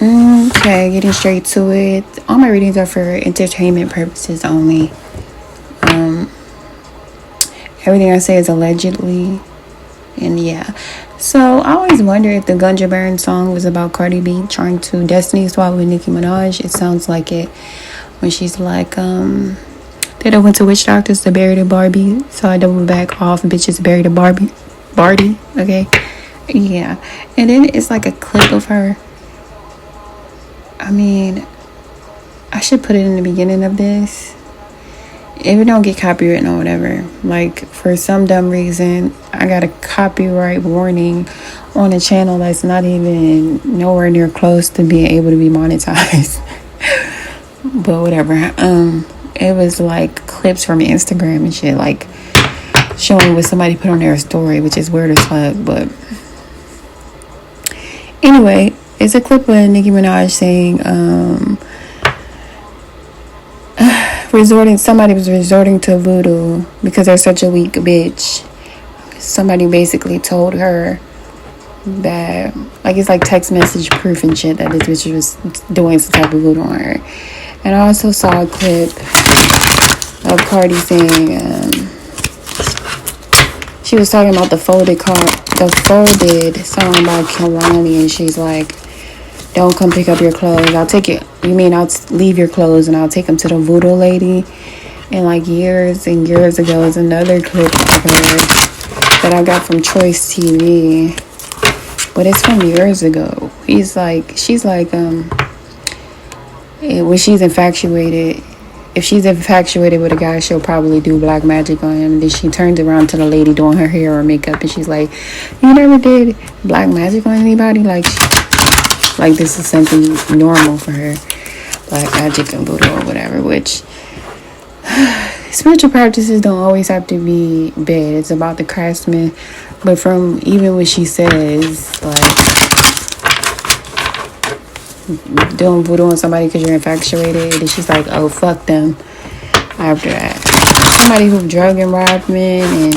Okay, getting straight to it. All my readings are for entertainment purposes only. Everything I say is allegedly. And yeah. So I always wonder if the Gunja Burn song was about Cardi B trying to destiny swap with Nicki Minaj. It sounds like it when she's like, they done went to witch doctors to bury the Barbie. So I double back off bitches bury the Barbie. Okay. Yeah. And then it's like a clip of her. I mean, I should put it in the beginning of this. If it don't get copyrighted or whatever, like for some dumb reason I got a copyright warning on a channel that's not even nowhere near close to being able to be monetized. But whatever. It was like clips from Instagram and shit, like showing what somebody put on their story, which is weird as fuck. But anyway, it's a clip of Nicki Minaj saying somebody was resorting to voodoo because they're such a weak bitch. Somebody basically told her that, like, it's like text message proof and shit that this bitch was doing some type of voodoo on her. And I also saw a clip of Cardi saying she was talking about the folded song by Kehlani, and she's like, don't come pick up your clothes. I'll take it. You mean I'll leave your clothes and I'll take them to the voodoo lady? And like years and years ago is another clip of her that I got from Choice TV. But it's from years ago. She's like, when she's infatuated, if she's infatuated with a guy, she'll probably do black magic on him. Then she turns around to the lady doing her hair or makeup and she's like, you never did black magic on anybody? Like this is something normal for her, black magic and voodoo or whatever, which spiritual practices don't always have to be bad. It's about the craftsman. But from even what she says, like doing voodoo on somebody because you're infatuated, and she's like, oh, fuck them after that. Somebody who drug and robbed men and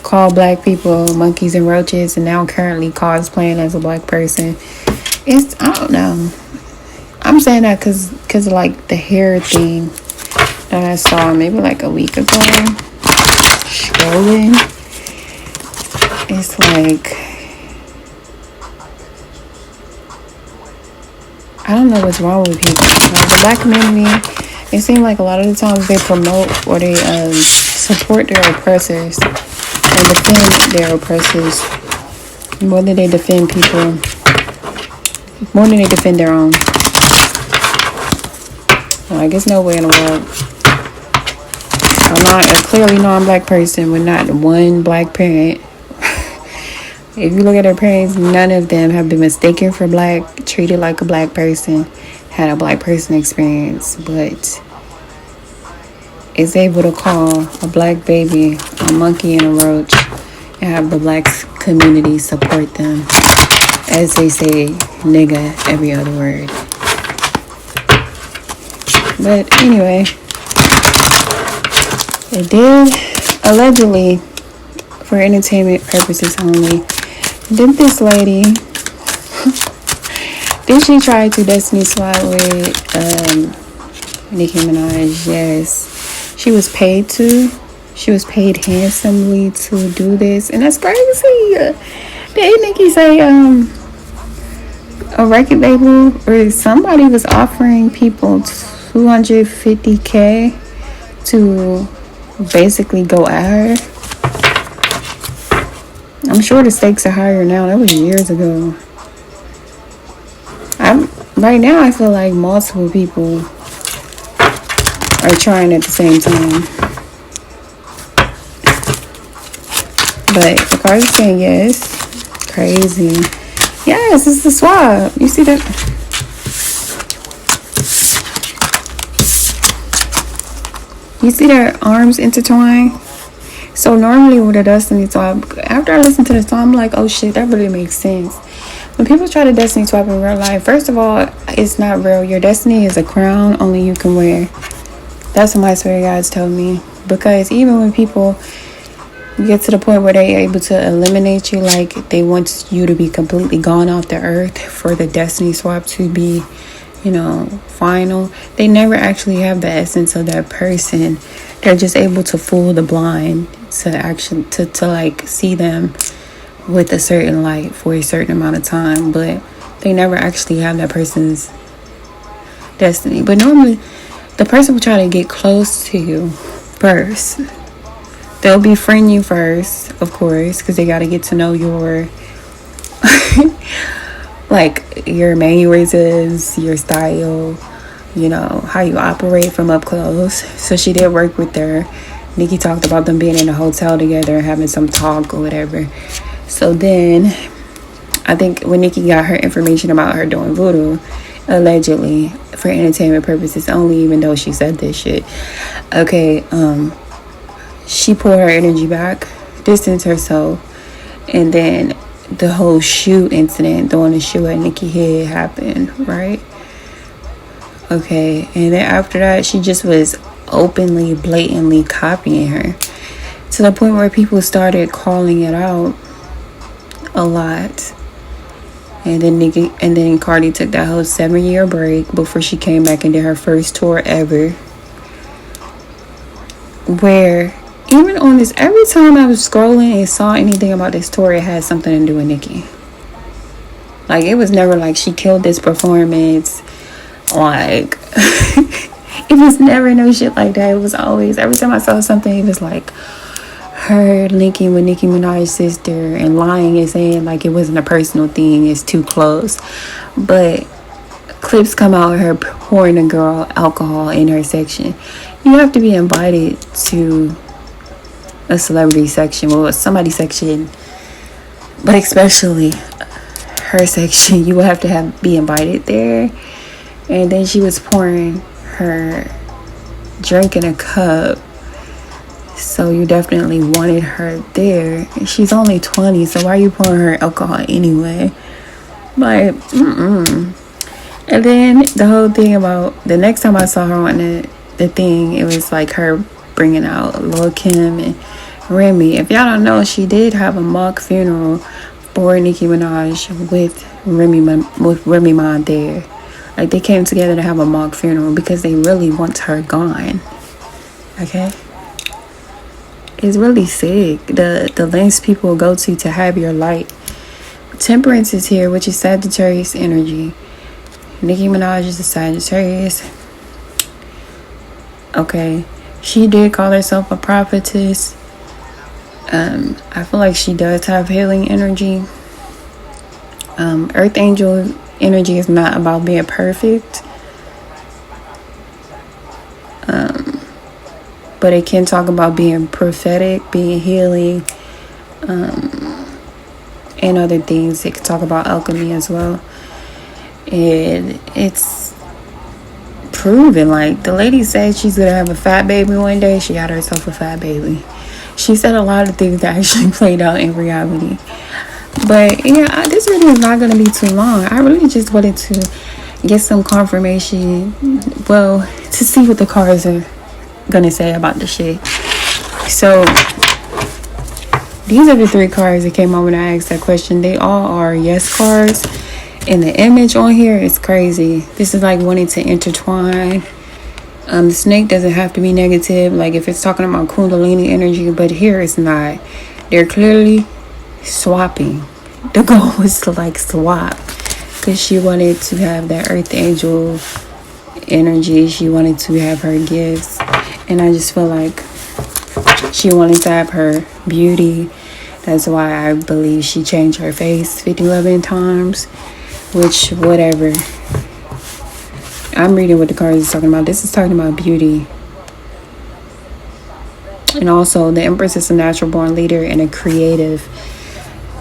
call black people monkeys and roaches and now currently cosplaying as a black person. I don't know. I'm saying that because of like the hair thing that I saw maybe like a week ago. Scrolling. It's like, I don't know what's wrong with people. Like the black community, it seems like a lot of the times they promote or they support their oppressors and defend their oppressors more than they defend people, more than they defend their own. Well, I guess no way in the world. I'm not a clearly non-black person with not one black parent. If you look at their parents, none of them have been mistaken for black, treated like a black person, had a black person experience, but is able to call a black baby a monkey and a roach and have the black community support them as they say nigga every other word. But anyway, it did allegedly for entertainment purposes only. Did this lady did she try to destiny swap with Nicki Minaj? Yes. She was paid to. She was paid handsomely to do this. And that's crazy. Did Nicki say a record label or somebody was offering people $250K to basically go at her? I'm sure the stakes are higher now. That was years ago. Right now I feel like multiple people are trying at the same time. But the Cardi saying yes. Crazy. Yes, it's the swab. You see that? You see their arms intertwined? So normally with a destiny swap, after I listen to the song, I'm like, oh shit, that really makes sense. When people try to destiny swap in real life, first of all, it's not real. Your destiny is a crown only you can wear. That's what my spirit guides told me. Because even when people You get to the point where they're able to eliminate you, like they want you to be completely gone off the earth for the destiny swap to be, final. They never actually have the essence of that person. They're just able to fool the blind to actually to like see them with a certain light for a certain amount of time, but they never actually have that person's destiny. But normally the person will try to get close to you first. They'll befriend you first, of course, because they got to get to know your like your mannerisms, your style, how you operate from up close. So she did work with her. Nicki talked about them being in a hotel together, having some talk or whatever. So then I think when Nicki got her information about her doing voodoo, allegedly for entertainment purposes only, even though she said this shit, okay, she pulled her energy back, distanced herself, and then the whole shoe incident, throwing the shoe at Nicki's head, happened, right? Okay, and then after that, she just was openly, blatantly copying her to the point where people started calling it out a lot. And then Cardi took that whole 7-year break before she came back and did her first tour ever. Where even on this, every time I was scrolling and saw anything about this tour, it had something to do with Nicki. Like, it was never like she killed this performance. Like, it was never no shit like that. It was always, every time I saw something, it was like her linking with Nicki Minaj's sister and lying and saying like it wasn't a personal thing, it's too close. But clips come out of her pouring a girl alcohol in her section. You have to be invited to a celebrity section or somebody's section, but especially her section. You will have to be invited there. And then she was pouring her drink in a cup, so you definitely wanted her there. And she's only 20, so why are you pouring her alcohol anyway? Like, And then the whole thing about the next time I saw her on the thing, it was like her bringing out Lil' Kim and Remy. If y'all don't know, she did have a mock funeral for Nicki Minaj with Remy Ma there. Like, they came together to have a mock funeral because they really want her gone. Okay? It's really sick. The lengths people go to have your light. Temperance is here, which is Sagittarius energy. Nicki Minaj is a Sagittarius. Okay. She did call herself a prophetess. I feel like she does have healing energy. Earth angel energy is not about being perfect. But it can talk about being prophetic, being healing, and other things. It can talk about alchemy as well. And it's proven. Like, the lady said she's gonna have a fat baby one day. She had herself a fat baby. She said a lot of things that actually played out in reality. But yeah, this video is not going to be too long. I really just wanted to get some confirmation, well, to see what the cards are going to say about the shit. So these are the 3 cards that came out when I asked that question. They all are yes cards. And the image on here is crazy. This is like wanting to intertwine. The snake doesn't have to be negative, like if it's talking about Kundalini energy, but here it's not. They're clearly swapping. The goal was to like swap, because she wanted to have that earth angel energy. She wanted to have her gifts, and I just feel like she wanted to have her beauty. That's why I believe she changed her face 11 times, which whatever. I'm reading what the card is talking about. This is talking about beauty. And also, the Empress is a natural born leader and a creative.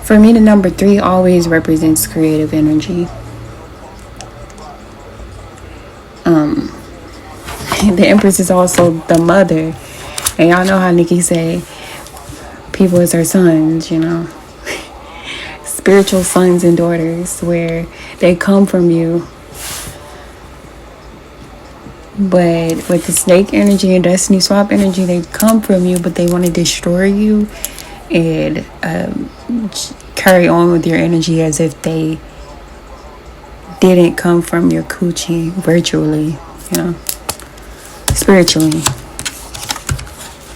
For me, the number 3 always represents creative energy. The Empress is also the mother. And y'all know how Nicki say people is her sons, spiritual sons and daughters, where they come from you. But with the snake energy and destiny swap energy, they come from you, but they want to destroy you. and carry on with your energy as if they didn't come from your coochie virtually, spiritually.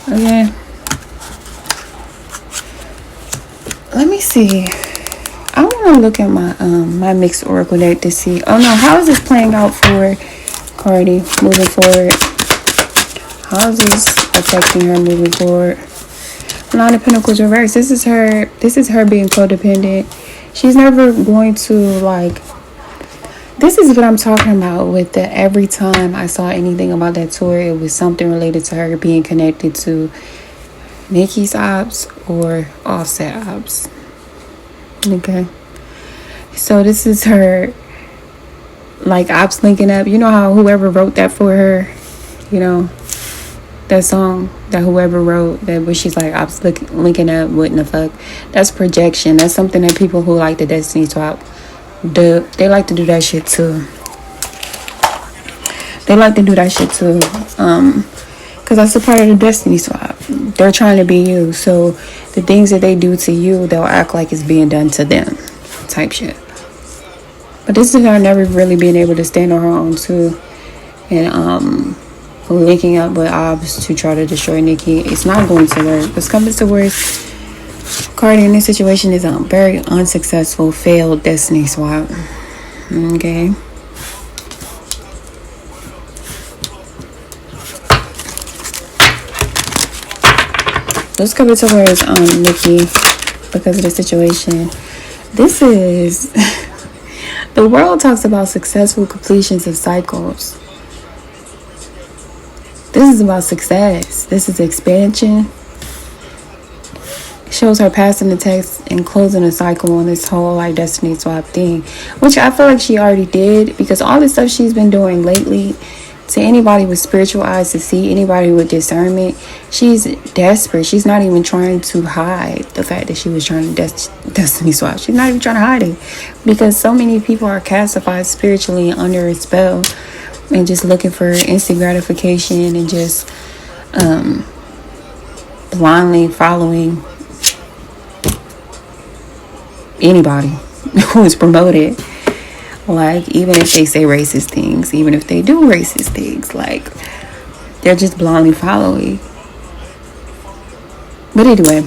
Okay. Let me see. I want to look at my mixed oracle deck to see. Oh no, how is this playing out for Cardi moving forward? How is this affecting her moving forward? Nine of Pentacles reverse. This is her being codependent. She's never going to like. This is what I'm talking about with the every time I saw anything about that tour, it was something related to her being connected to Nicki's ops or Offset ops. Okay. So this is her like ops linking up. You know how whoever wrote that for her, that song that whoever wrote that where she's like ops linking up, what in the fuck? That's projection. That's something that people who like the Destiny Swap do. They like to do that shit too. Because that's a part of the Destiny Swap. They're trying to be you. So the things that they do to you, they'll act like it's being done to them. Type shit. But this is her never really being able to stand on her own too. And linking up with Obs to try to destroy Nicki. It's not going to work. What's coming to worse, Cardi in this situation is a very unsuccessful, failed Destiny Swap. Okay. Let's come into where it's Nicki because of the situation. This is the world talks about successful completions of cycles. This is about success. This is expansion. It shows her passing the test and closing a cycle on this whole like Destiny Swap thing, which I feel like she already did because all the stuff she's been doing lately. To anybody with spiritual eyes to see, anybody with discernment, she's desperate. She's not even trying to hide the fact that she was trying to Destiny Swap. She's not even trying to hide it because so many people are castified spiritually under a spell and just looking for instant gratification and just blindly following anybody who is promoted. Like, even if they say racist things, even if they do racist things, like, they're just blindly following. But anyway,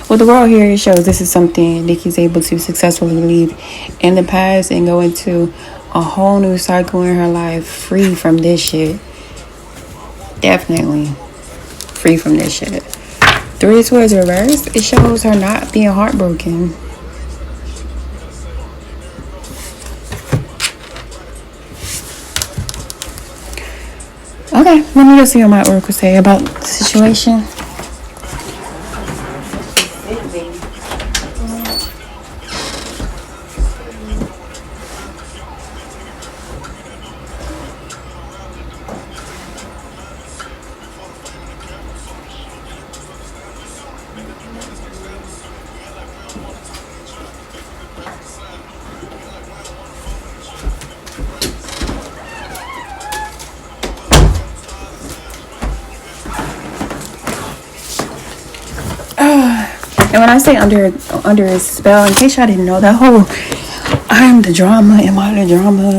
with the world here, it shows this is something Nicki's able to successfully leave in the past and go into a whole new cycle in her life, free from this shit. Definitely free from this shit. Three of Swords reversed, it shows her not being heartbroken. Okay, let me go see what my oracle say about the situation. And when I say under a spell, in case y'all didn't know, that whole I'm the drama, am I the drama,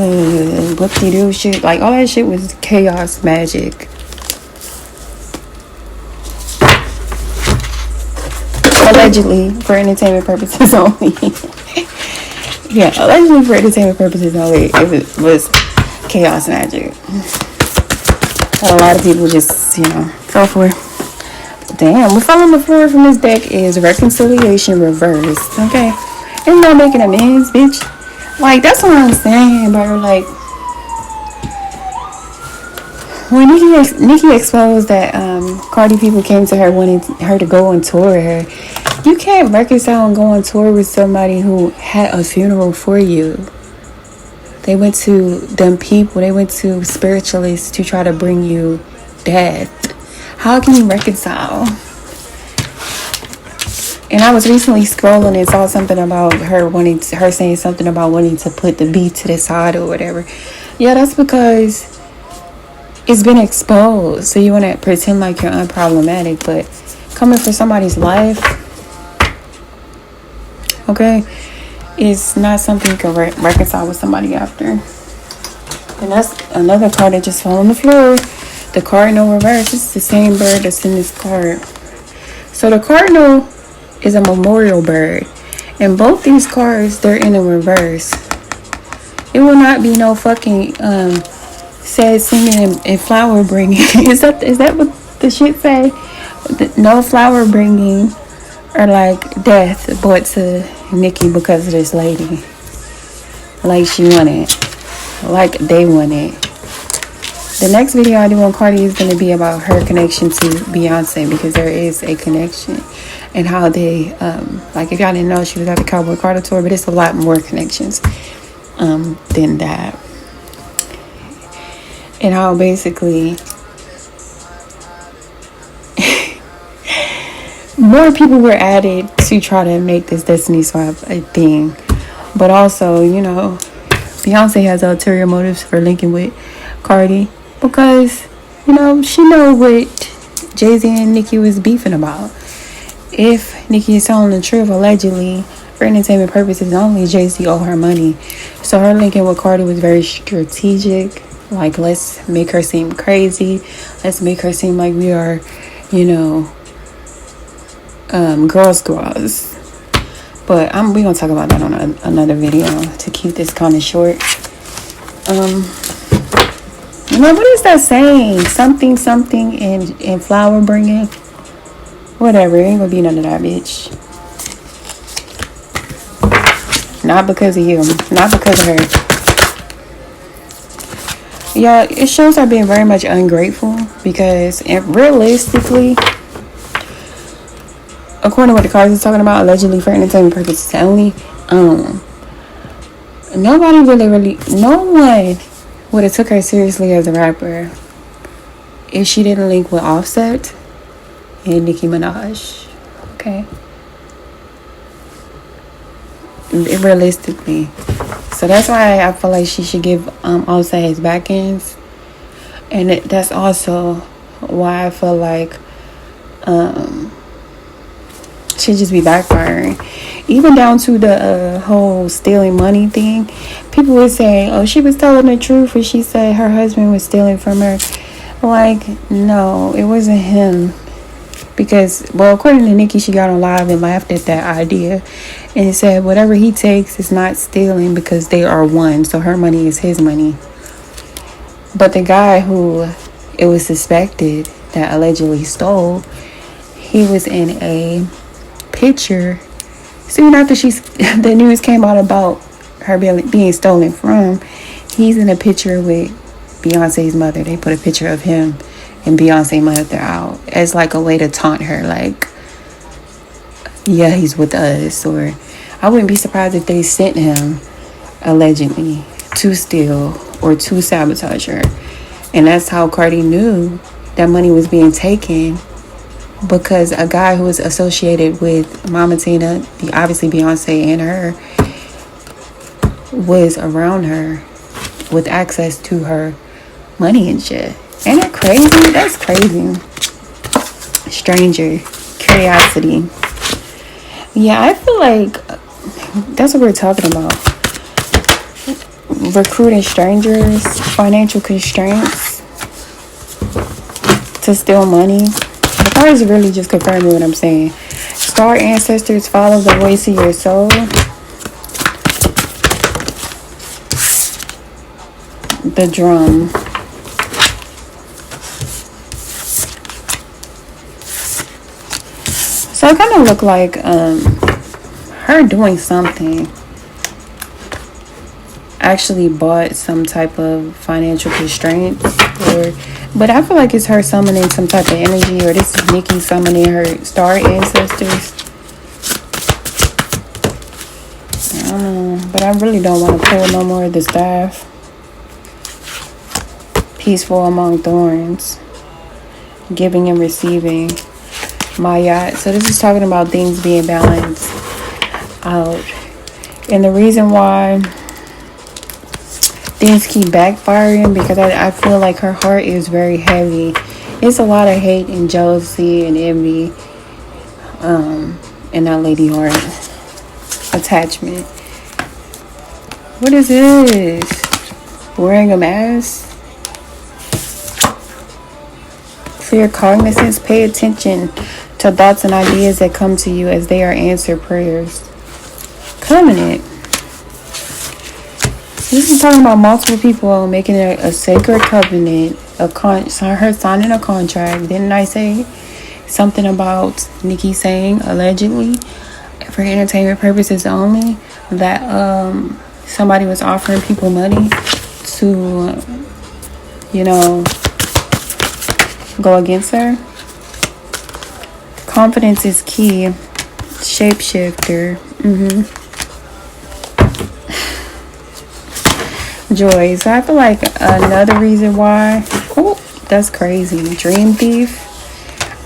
whoop-de-doo shit, like all that shit was chaos magic. Allegedly, for entertainment purposes only. Yeah, allegedly for entertainment purposes only, it was chaos magic. A lot of people just, fell for it. Damn, what fell on the floor from this deck is reconciliation reversed. Okay, ain't no making amends, bitch. Like, that's what I'm saying, bro. Like, when Nicki exposed that Cardi people came to her wanting her to go on tour with her, you can't reconcile and go on tour with somebody who had a funeral for you. They went to them people, they went to spiritualists to try to bring you death. How can you reconcile? And I was recently scrolling and saw something about her saying something about wanting to put the beat to the side or whatever. Yeah, that's because it's been exposed. So you want to pretend like you're unproblematic, but coming for somebody's life, okay, is not something you can reconcile with somebody after. And that's another card that just fell on the floor. The cardinal reverse. It's the same bird that's in this card. So the cardinal is a memorial bird. And both these cards, they're in a reverse. It will not be no fucking sad singing and flower bringing. Is that what the shit say? No flower bringing or like death brought to Nicki because of this lady. Like she wanted. Like they wanted. The next video I do on Cardi is going to be about her connection to Beyonce, because there is a connection. And how they, like if y'all didn't know, she was at the Cowboy Carter tour, but it's a lot more connections than that. And how basically more people were added to try to make this Destiny Swap a thing. But also, you know, Beyonce has ulterior motives for linking with Cardi, because, you know, she know what Jay-Z and Nicki was beefing about. If Nicki is telling the truth, allegedly, for entertainment purposes only, Jay-Z owe her money. So her linking with Cardi was very strategic. Like, let's make her seem crazy. Let's make her seem like we are, you know, girls. But we're going to talk about that on another video to keep this kind of short. You know, what is that saying? Something and flower bringing. Whatever, ain't gonna be none of that, bitch. Not because of you. Not because of her. Yeah, it shows her being very much ungrateful, because realistically, according to what the cards is talking about, allegedly for entertainment purposes only, no one would have took her seriously as a rapper if she didn't link with Offset and Nicki Minaj. Okay, realistically. So that's why I feel like she should give Offset his back ends. And that's also why I feel like should just be backfiring. Even down to the whole stealing money thing. People would say, oh, she was telling the truth when she said her husband was stealing from her. Like, no, it wasn't him. Because, well, according to Nicki, she got on live and laughed at that idea and said whatever he takes is not stealing, because they are one. So her money is his money. But the guy who it was suspected that allegedly stole, he was in a picture soon after the news came out about her being stolen from. He's in a picture with Beyonce's mother. They put a picture of him and Beyonce's mother out as like a way to taunt her, like, yeah, he's with us. Or I wouldn't be surprised if they sent him allegedly to steal or to sabotage her. And that's how Cardi knew that money was being taken, because a guy who was associated with Mama Tina, obviously Beyonce and her, was around her with access to her money and shit. Ain't that crazy? That's crazy. Stranger curiosity. Yeah, I feel like that's what we're talking about. Recruiting strangers, financial constraints to steal money. The cards really just confirming what I'm saying. Star ancestors, follow the voice of your soul. The drum. So it kind of looked like her doing something actually bought some type of financial constraints, but I feel like it's her summoning some type of energy, or this is Nicki summoning her star ancestors. I don't know, but I really don't want to pull no more of the staff. Peaceful among thorns, giving and receiving. My yacht. So this is talking about things being balanced out, and the reason why things keep backfiring, because I feel like her heart is very heavy. It's a lot of hate and jealousy and envy And that lady heart attachment. What is this? Wearing a mask? Clear cognizance. Pay attention to thoughts and ideas that come to you as they are answered prayers. Covenant. This is talking about multiple people making a sacred covenant, her signing a contract. Didn't I say something about Nicki saying, allegedly, for entertainment purposes only, that somebody was offering people money to, go against her? Confidence is key. Shapeshifter. Joy. So I feel like another reason why, that's crazy. Dream thief.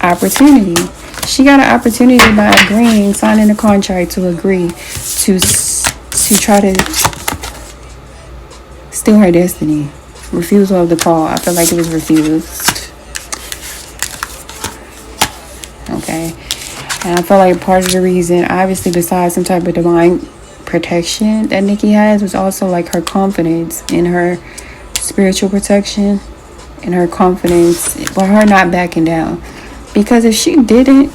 Opportunity. She got an opportunity by agreeing, signing a contract to agree to try to steal her destiny. Refusal of the call. I feel like it was refused. Okay. And I feel like part of the reason, obviously besides some type of divine protection that Nicki has, was also like her confidence in her spiritual protection and her confidence, but her not backing down. Because if she didn't,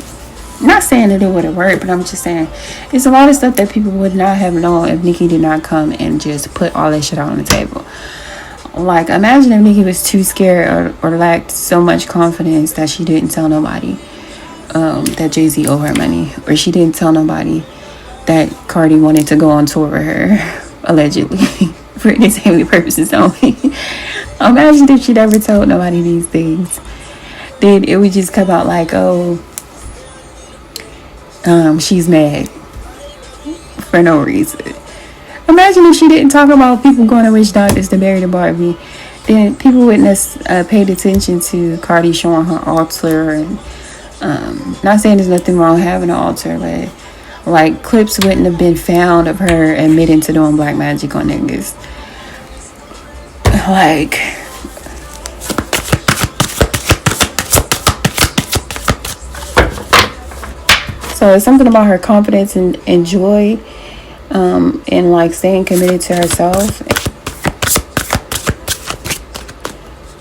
not saying that it would have worked, but I'm just saying it's a lot of stuff that people would not have known if Nicki did not come and just put all that shit out on the table. Like, imagine if Nicki was too scared or lacked so much confidence that she didn't tell nobody that Jay-Z owed her money, or she didn't tell nobody that Cardi wanted to go on tour with her, allegedly, for entertainment purposes only. Imagine if she never told nobody these things. Then it would just come out like, she's mad for no reason. Imagine if she didn't talk about people going to witch doctors to bury the Barbie. Then people wouldn't have paid attention to Cardi showing her altar. And not saying there's nothing wrong having an altar, but like clips wouldn't have been found of her admitting to doing black magic on niggas. Like, so it's something about her confidence and joy, and like staying committed to herself,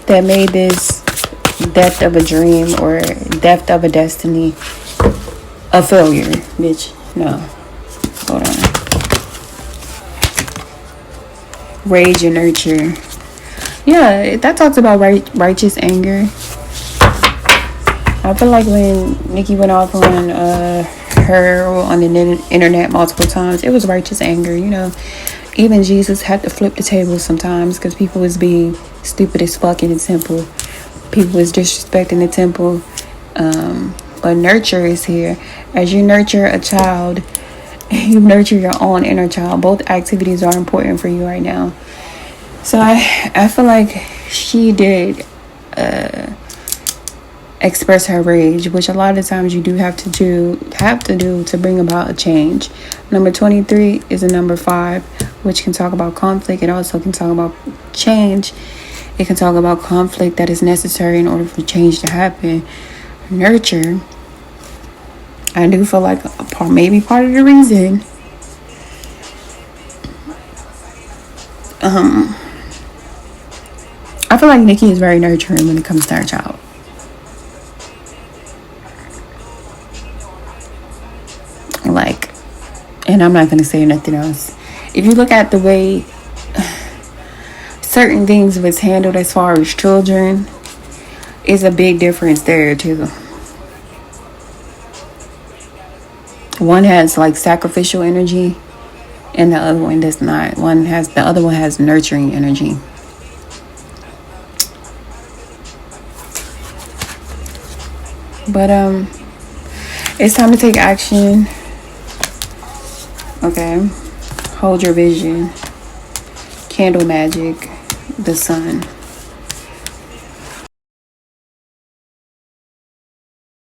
that made this depth of a dream or depth of a destiny a failure. Bitch, no. Hold on. Rage and nurture. Yeah, that talks about righteous anger. I feel like when Nicki went off on her on the internet multiple times, it was righteous anger. Even Jesus had to flip the table sometimes because people was being stupid as fuck in the temple. People was disrespecting the temple. But nurture is here. As you nurture a child, you nurture your own inner child. Both activities are important for you right now. So I feel like she did express her rage, which a lot of times you do have to do to bring about a change. Number 23 is a number 5, which can talk about conflict. It also can talk about change. It can talk about conflict that is necessary in order for change to happen. Nurture. I do feel like maybe part of the reason I feel like Nicki is very nurturing when it comes to her child. Like, and I'm not going to say nothing else. If you look at the way certain things was handled as far as children, is a big difference there too. One has like sacrificial energy and the other one does not. The other one has nurturing energy. But it's time to take action. Okay. Hold your vision. Candle magic. The sun.